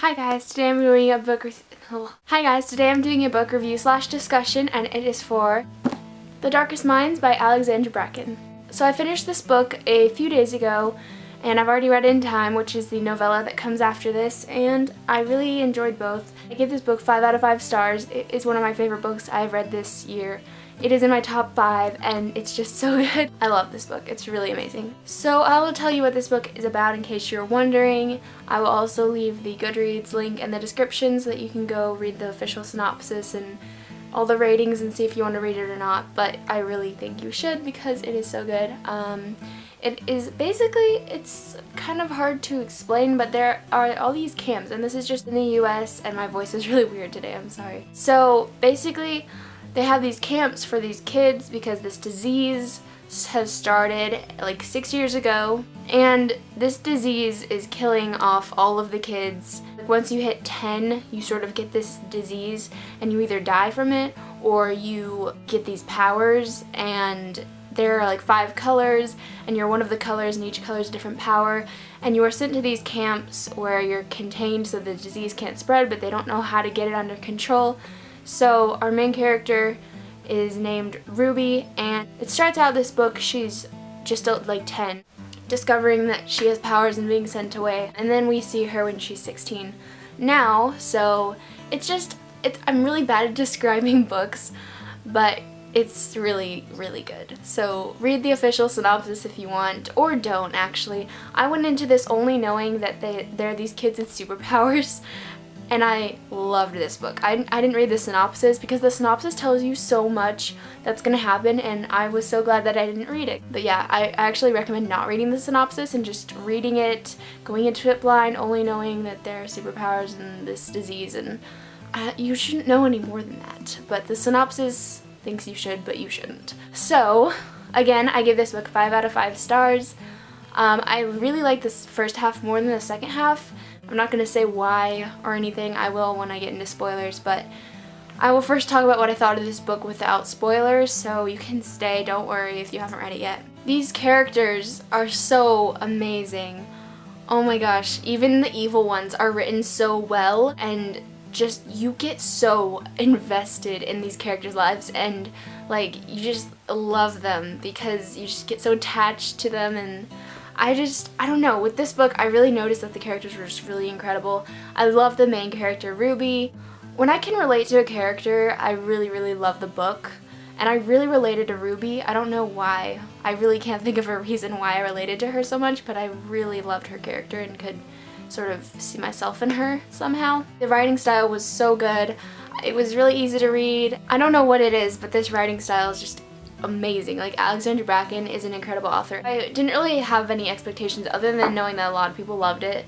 Hi guys, today I'm doing a book review slash discussion, and it is for The Darkest Minds by Alexandra Bracken. So I finished this book a few days ago, and I've already read In Time, which is the novella that comes after this, and I really enjoyed both. I gave this book 5 out of 5 stars. It is one of my favorite books I've read this year. It is in my top 5 and it's just so good. I love this book. It's really amazing. So I will tell you what this book is about in case you're wondering. I will also leave the Goodreads link in the description so that you can go read the official synopsis and all the ratings and see if you want to read it or not, but I really think you should because it is so good. It is basically, it's kind of hard to explain, but there are all these camps, and this is just in the US, and my voice is really weird today, I'm sorry. So basically, they have these camps for these kids because this disease has started like 6 years ago, and this disease is killing off all of the kids. Once you hit 10, you sort of get this disease and you either die from it or you get these powers, and there are like 5 colors and you're one of the colors and each color is a different power, and you are sent to these camps where you're contained so the disease can't spread, but they don't know how to get it under control. So our main character is named Ruby, and it starts out this book, she's just like 10, discovering that she has powers and being sent away, and then we see her when she's 16 now. So I'm really bad at describing books, but it's really, really good. So read the official synopsis if you want, or don't actually. I went into this only knowing that there are these kids with superpowers, and I loved this book. I didn't read the synopsis because the synopsis tells you so much that's gonna happen, and I was so glad that I didn't read it. But yeah, I actually recommend not reading the synopsis and just reading it, going into it blind, only knowing that there are superpowers and this disease, and you shouldn't know any more than that. But the synopsis thinks you should, but you shouldn't. So, again, I give this book 5 out of 5 stars. I really like this first half more than the second half. I'm not going to say why or anything. I will when I get into spoilers, but I will first talk about what I thought of this book without spoilers, so you can stay, don't worry if you haven't read it yet. These characters are so amazing. Oh my gosh, even the evil ones are written so well, and just you get so invested in these characters' lives, and like you just love them because you just get so attached to them. And I don't know, with this book I really noticed that the characters were just really incredible. I love the main character, Ruby. When I can relate to a character, I really, really love the book, and I really related to Ruby. I don't know why. I really can't think of a reason why I related to her so much, but I really loved her character and could sort of see myself in her somehow. The writing style was so good. It was really easy to read. I don't know what it is, but this writing style is just amazing. Like, Alexandra Bracken is an incredible author. I didn't really have any expectations other than knowing that a lot of people loved it.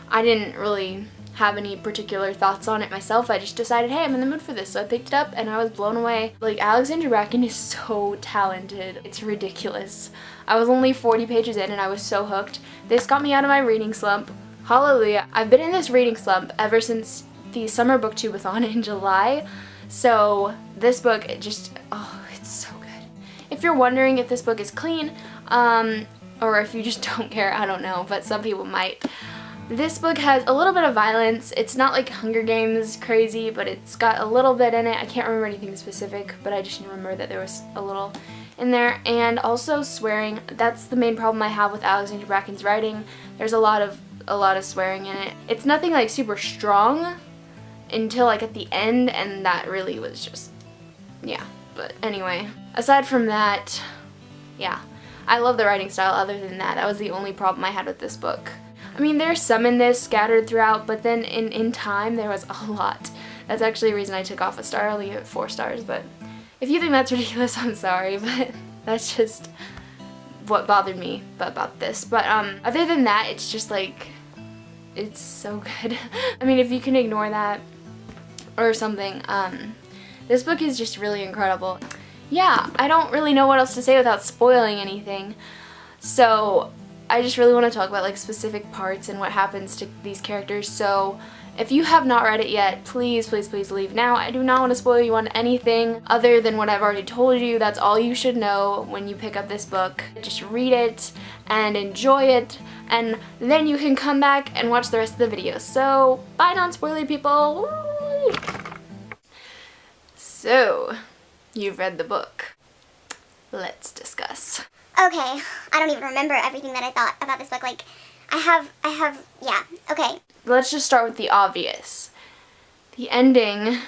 I didn't really have any particular thoughts on it myself. I just decided, hey, I'm in the mood for this, so I picked it up and I was blown away. Like, Alexandra Bracken is so talented. It's ridiculous. I was only 40 pages in and I was so hooked. This got me out of my reading slump. Hallelujah. I've been in this reading slump ever since the summer booktubeathon in July. So this book, it's so good. If you're wondering if this book is clean, or if you just don't care, I don't know, but some people might. This book has a little bit of violence. It's not like Hunger Games crazy, but it's got a little bit in it. I can't remember anything specific, but I just remember that there was a little in there. And also swearing. That's the main problem I have with Alexandra Bracken's writing. There's a lot of swearing in it. It's nothing like super strong until like at the end, and that really was just, yeah. But anyway, aside from that, yeah, I love the writing style. Other than that, that was the only problem I had with this book. I mean, there's some in this scattered throughout, but then in Time there was a lot. That's actually a reason I took off a star. I only gave it 4 stars, but if you think that's ridiculous, I'm sorry, but that's just what bothered me about this. But other than that, it's just like, it's so good. I mean, if you can ignore that or something, this book is just really incredible. Yeah, I don't really know what else to say without spoiling anything. So I just really want to talk about like specific parts and what happens to these characters. So if you have not read it yet, please, please, please leave now. I do not want to spoil you on anything other than what I've already told you. That's all you should know when you pick up this book. Just read it and enjoy it and then you can come back and watch the rest of the video. So, bye non-spoilery people! Woo! So, you've read the book. Let's discuss. Okay, I don't even remember everything that I thought about this book. Like, yeah, okay. Let's just start with the obvious. The ending,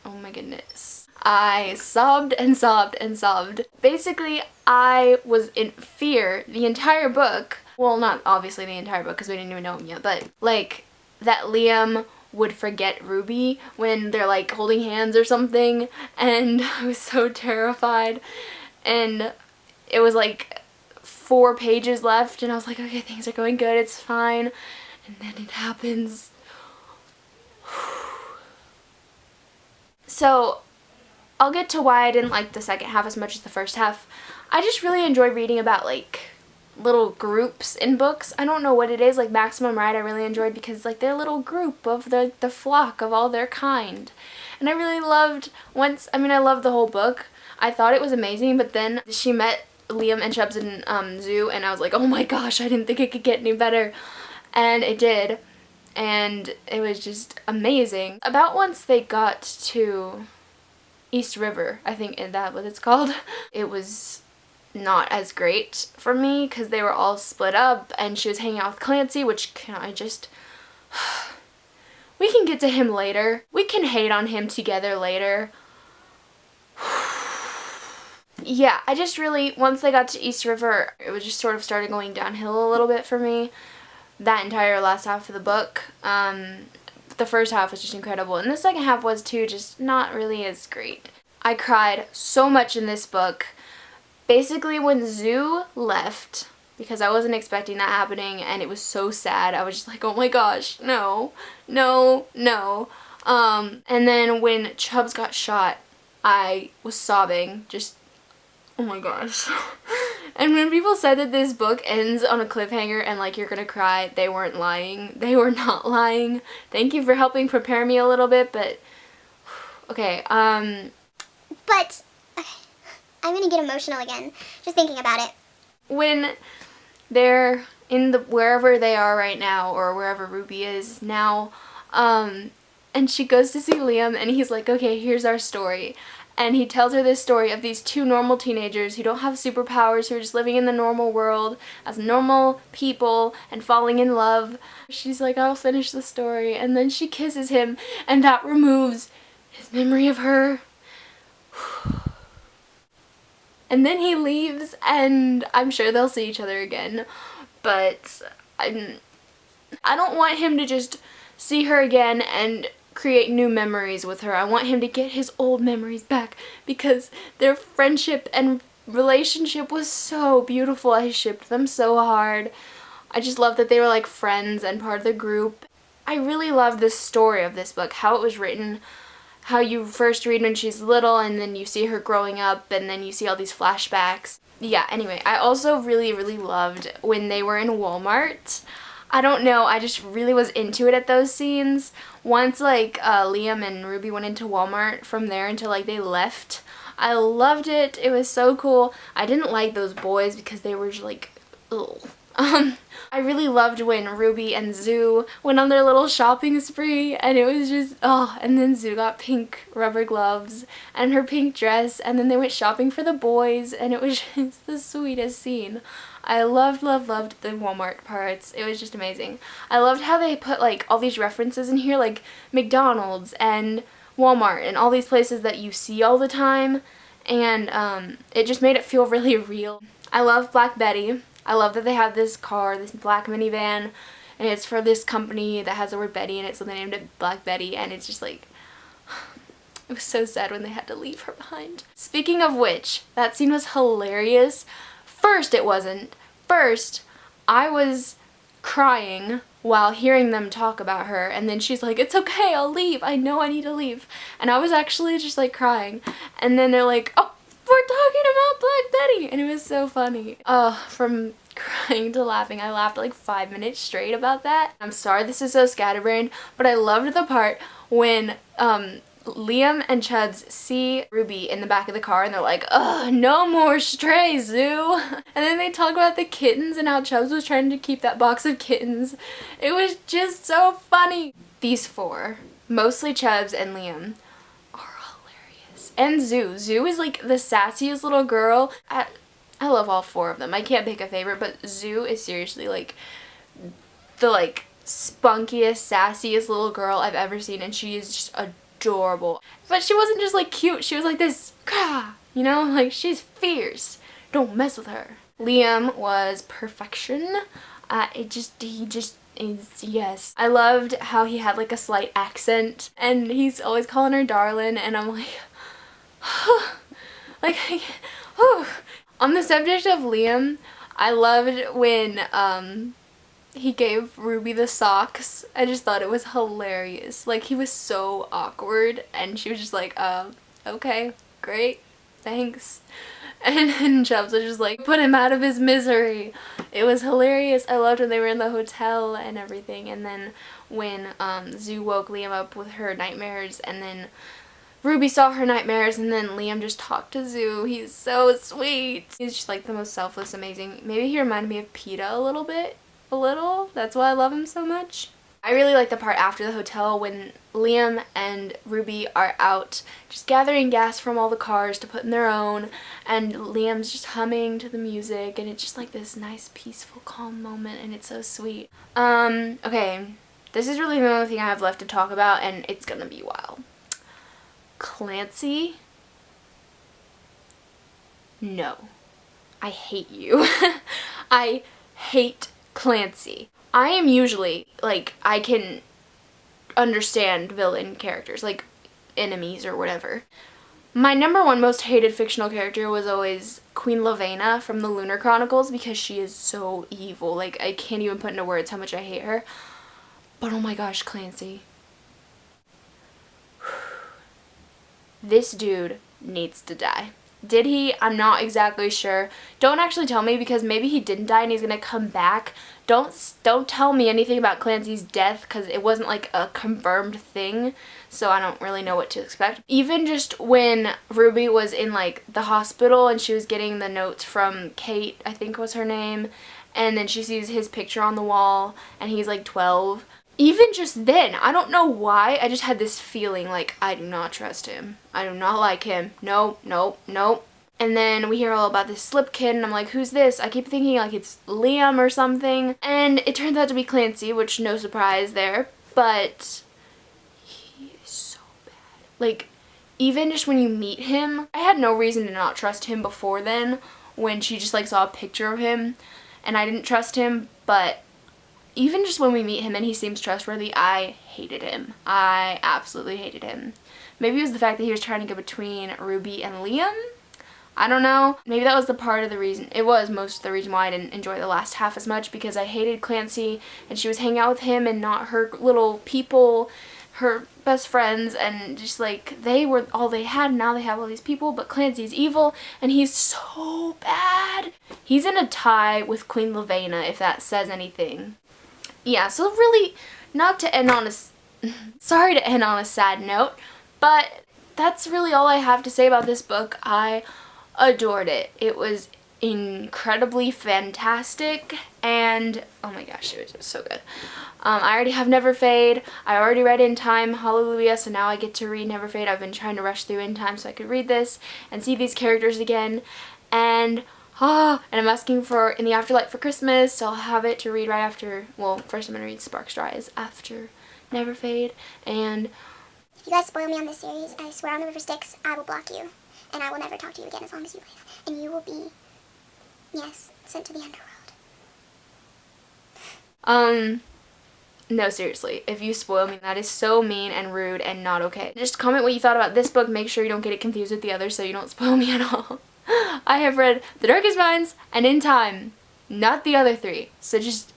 oh my goodness. I sobbed and sobbed and sobbed. Basically, I was in fear the entire book. Well, not obviously the entire book because we didn't even know him yet, but like that Liam would forget Ruby when they're like holding hands or something, and I was so terrified. And it was like 4 pages left and I was like, okay, things are going good, it's fine. And then it happens. So I'll get to why I didn't like the second half as much as the first half. I just really enjoyed reading about like little groups in books. I don't know what it is, like Maximum Ride I really enjoyed because like they're a little group of the flock of all their kind. And I really loved I loved the whole book. I thought it was amazing, but then she met Liam and Chubbs in Zoo and I was like, oh my gosh, I didn't think it could get any better. And it did. And it was just amazing. About once they got to East River, I think is that what it's called, it was not as great for me because they were all split up and she was hanging out with Clancy, which we can get to him later. We can hate on him together later. Yeah, I just really, once they got to East River, it was just sort of started going downhill a little bit for me. That entire last half of the book. The first half was just incredible, and the second half was too, just not really as great. I cried so much in this book. Basically, when Zoo left, because I wasn't expecting that happening, and it was so sad, I was just like, oh my gosh, no, no, no. And then when Chubbs got shot, I was sobbing, just, oh my gosh. And when people said that this book ends on a cliffhanger and like you're gonna cry, they weren't lying. They were not lying. Thank you for helping prepare me a little bit, but okay, But I'm gonna get emotional again just thinking about it. When they're in wherever they are right now, or wherever Ruby is now, and she goes to see Liam and he's like, okay, here's our story. And he tells her this story of these 2 normal teenagers who don't have superpowers, who are just living in the normal world as normal people and falling in love. She's like, I'll finish the story. And then she kisses him and that removes his memory of her. And then he leaves and I'm sure they'll see each other again. But I don't want him to just see her again and create new memories with her. I want him to get his old memories back because their friendship and relationship was so beautiful. I shipped them so hard. I just love that they were like friends and part of the group. I really love the story of this book, how it was written, how you first read when she's little and then you see her growing up and then you see all these flashbacks. Yeah, anyway, I also really, really loved when they were in Walmart. I don't know, I just really was into it at those scenes. Once like Liam and Ruby went into Walmart from there until like they left, I loved it. It was so cool. I didn't like those boys because they were just like, ugh. I really loved when Ruby and Zoo went on their little shopping spree and it was just, oh, and then Zoo got pink rubber gloves and her pink dress and then they went shopping for the boys and it was just the sweetest scene. I loved, loved, loved the Walmart parts. It was just amazing. I loved how they put like all these references in here, like McDonald's and Walmart and all these places that you see all the time, and it just made it feel really real. I love Black Betty. I love that they have this car, this black minivan, and it's for this company that has the word Betty in it, so they named it Black Betty, and it's just like, it was so sad when they had to leave her behind. Speaking of which, that scene was hilarious. First it wasn't. First, I was crying while hearing them talk about her, and then she's like, it's okay, I'll leave, I know I need to leave. And I was actually just like crying, and then they're like, oh, we're talking about Black Betty, and it was so funny. From crying to laughing, I laughed like 5 minutes straight about that. I'm sorry this is so scatterbrained, but I loved the part when Liam and Chubbs see Ruby in the back of the car and they're like, ugh, no more stray, Zoo. And then they talk about the kittens and how Chubbs was trying to keep that box of kittens. It was just so funny. These four, mostly Chubbs and Liam, are hilarious. And Zoo. Zoo is like the sassiest little girl. I love all four of them. I can't pick a favorite, but Zoo is seriously like the like spunkiest, sassiest little girl I've ever seen, and she is just adorable. But she wasn't just like cute, she was like this, you know, like she's fierce. Don't mess with her. Liam was perfection. He just is, yes. I loved how he had like a slight accent and he's always calling her darling, and I'm like, like, on the subject of Liam, I loved when he gave Ruby the socks. I just thought it was hilarious. Like, he was so awkward and she was just like, okay, great, thanks. And then Chubbs was just like, put him out of his misery. It was hilarious. I loved when they were in the hotel and everything. And then when Zoo woke Liam up with her nightmares, and then Ruby saw her nightmares, and then Liam just talked to Zoo. He's so sweet. He's just like the most selfless, amazing. Maybe he reminded me of PETA a little bit. That's why I love him so much. I really like the part after the hotel when Liam and Ruby are out just gathering gas from all the cars to put in their own, and Liam's just humming to the music, and it's just like this nice, peaceful, calm moment, and it's so sweet. Okay, this is really the only thing I have left to talk about, and it's gonna be a while. Clancy? No. I hate you. I hate Clancy. I am usually, like, I can understand villain characters, like enemies or whatever. My number one most hated fictional character was always Queen Lavenna from the Lunar Chronicles, because she is so evil. Like, I can't even put into words how much I hate her. But oh my gosh, Clancy. This dude needs to die. Did he? I'm not exactly sure. Don't actually tell me, because maybe he didn't die and he's gonna come back. Don't tell me anything about Clancy's death, because it wasn't like a confirmed thing, so I don't really know what to expect. Even just when Ruby was in like the hospital and she was getting the notes from Kate, I think was her name, and then she sees his picture on the wall and he's like 12. Even just then, I don't know why, I just had this feeling like, I do not trust him. I do not like him. Nope, nope, nope. And then we hear all about this slip kid, and I'm like, who's this? I keep thinking like it's Liam or something. And it turns out to be Clancy, which no surprise there. But he is so bad. Like, even just when you meet him, I had no reason to not trust him before then, when she just like saw a picture of him and I didn't trust him. But even just when we meet him and he seems trustworthy, I hated him. I absolutely hated him. Maybe it was the fact that he was trying to go between Ruby and Liam. I don't know. Maybe that was the part of the reason. It was most of the reason why I didn't enjoy the last half as much, because I hated Clancy and she was hanging out with him and not her little people, her best friends, and just like they were all they had. Now they have all these people, but Clancy's evil and he's so bad. He's in a tie with Queen Lavenna, if that says anything. Yeah, so really, not to end on a sorry to end on a sad note, but that's really all I have to say about this book. I adored it. It was incredibly fantastic, and oh my gosh, it was just so good. I already have Never Fade. I already read In Time, hallelujah, so now I get to read Never Fade. I've been trying to rush through In Time so I could read this and see these characters again, and I'm asking for In the Afterlight for Christmas, so I'll have it to read right after. Well, first I'm going to read Sparks Rise after Never Fade. And if you guys spoil me on this series, I swear on the River Styx, I will block you. And I will never talk to you again as long as you live. And you will be, yes, sent to the underworld. No, seriously, if you spoil me, that is so mean and rude and not okay. Just comment what you thought about this book. Make sure you don't get it confused with the others so you don't spoil me at all. I have read The Darkest Minds and In Time, not the other three, so just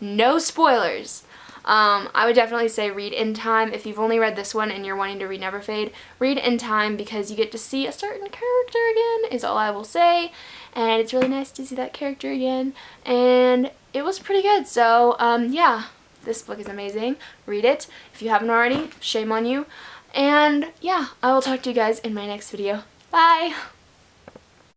no spoilers. I would definitely say read In Time. If you've only read this one and you're wanting to read Never Fade, read In Time, because you get to see a certain character again, is all I will say, and it's really nice to see that character again, and it was pretty good. So yeah, this book is amazing. Read it if you haven't already. Shame on you. And yeah, I will talk to you guys in my next video. Bye!